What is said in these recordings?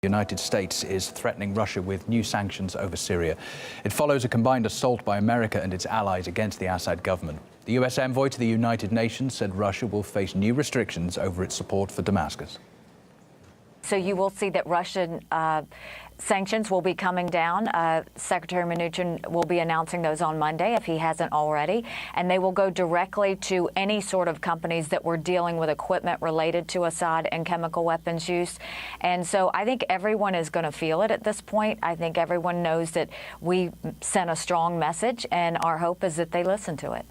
The United States is threatening Russia with new sanctions over Syria. It follows a combined assault by America and its allies against the Assad government. The US envoy to the United Nations said Russia will face new restrictions over its support for Damascus. So you will see that Russian sanctions will be coming down. Secretary Mnuchin will be announcing those on Monday, if he hasn't already, and they will go directly to any sort of companies that were dealing with equipment related to Assad and chemical weapons use. And so I think everyone is going to feel it at this point. I think everyone knows that we sent a strong message, and our hope is that they listen to it.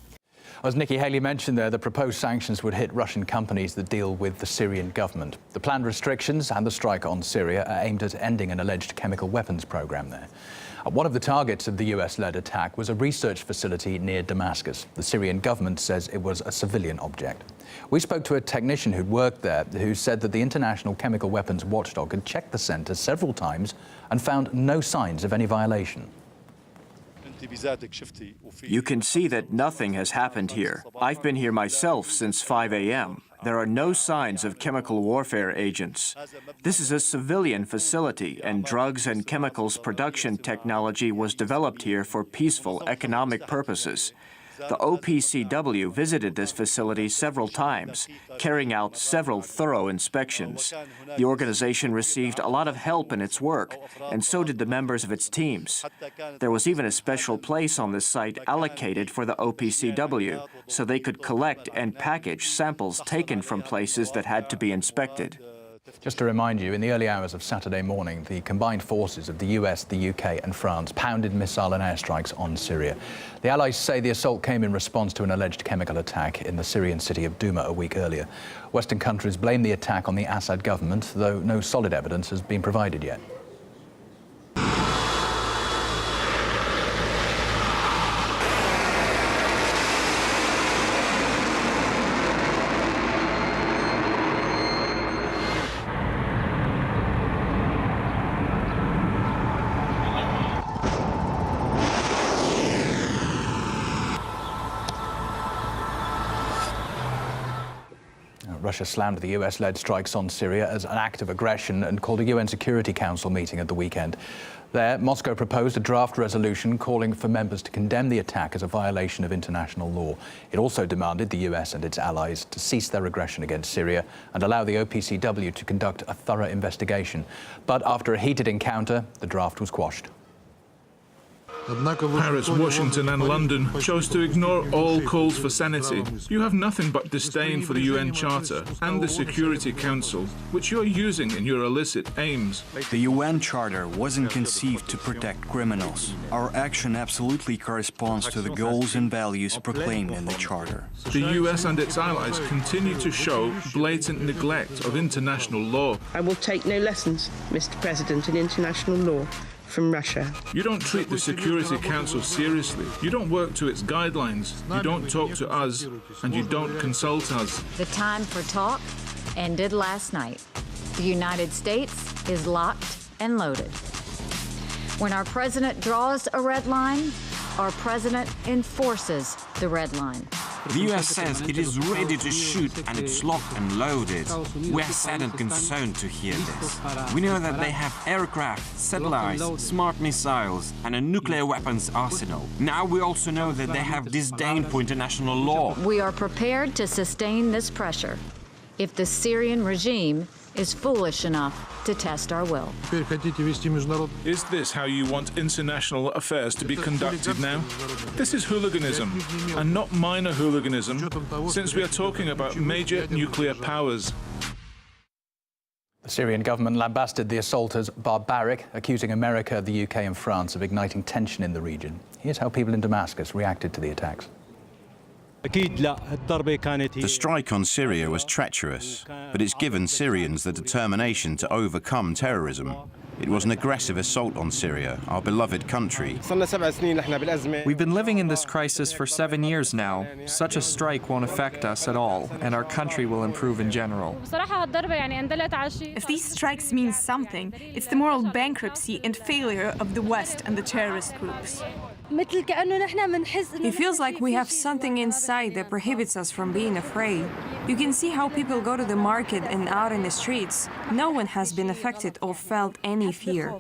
As Nikki Haley mentioned there, the proposed sanctions would hit Russian companies that deal with the Syrian government. The planned restrictions and the strike on Syria are aimed at ending an alleged chemical weapons program there. One of the targets of the US-led attack was a research facility near Damascus. The Syrian government says it was a civilian object. We spoke to a technician who'd worked there who said that the International Chemical Weapons Watchdog had checked the center several times and found no signs of any violation. You can see that nothing has happened here. I've been here myself since 5 a.m. There are no signs of chemical warfare agents. This is a civilian facility, and drugs and chemicals production technology was developed here for peaceful economic purposes. The OPCW visited this facility several times, carrying out several thorough inspections. The organization received a lot of help in its work, and so did the members of its teams. There was even a special place on this site allocated for the OPCW, so they could collect and package samples taken from places that had to be inspected. Just to remind you, in the early hours of Saturday morning, the combined forces of the US, the UK and France pounded missile and airstrikes on Syria. The allies say the assault came in response to an alleged chemical attack in the Syrian city of Douma a week earlier. Western countries blame the attack on the Assad government, though no solid evidence has been provided yet. Russia slammed the US-led strikes on Syria as an act of aggression and called a UN Security Council meeting at the weekend. There, Moscow proposed a draft resolution calling for members to condemn the attack as a violation of international law. It also demanded the US and its allies to cease their aggression against Syria and allow the OPCW to conduct a thorough investigation. But after a heated encounter, the draft was quashed. Paris, Washington and London chose to ignore all calls for sanity. You have nothing but disdain for the UN Charter and the Security Council, which you are using in your illicit aims. The UN Charter wasn't conceived to protect criminals. Our action absolutely corresponds to the goals and values proclaimed in the Charter. The US and its allies continue to show blatant neglect of international law. I will take no lessons, Mr. President, in international law from Russia. You don't treat the Security Council seriously. You don't work to its guidelines. You don't talk to us, and you don't consult us. The time for talk ended last night. The United States is locked and loaded. When our president draws a red line, our president enforces the red line. The US says it is ready to shoot and it's locked and loaded. We are sad and concerned to hear this. We know that they have aircraft, satellites, smart missiles and a nuclear weapons arsenal. Now we also know that they have disdain for international law. We are prepared to sustain this pressure if the Syrian regime is foolish enough to test our will. Is this how you want international affairs to be conducted now? This is hooliganism, and not minor hooliganism, since we are talking about major nuclear powers. The Syrian government lambasted the assault as barbaric, accusing America, the UK and France of igniting tension in the region. Here's how people in Damascus reacted to the attacks. The strike on Syria was treacherous, but it's given Syrians the determination to overcome terrorism. It was an aggressive assault on Syria, our beloved country. We've been living in this crisis for 7 years now. Such a strike won't affect us at all, and our country will improve in general. If these strikes mean something, it's the moral bankruptcy and failure of the West and the terrorist groups. It feels like we have something inside that prohibits us from being afraid. You can see how people go to the market and out in the streets. No one has been affected or felt any fear.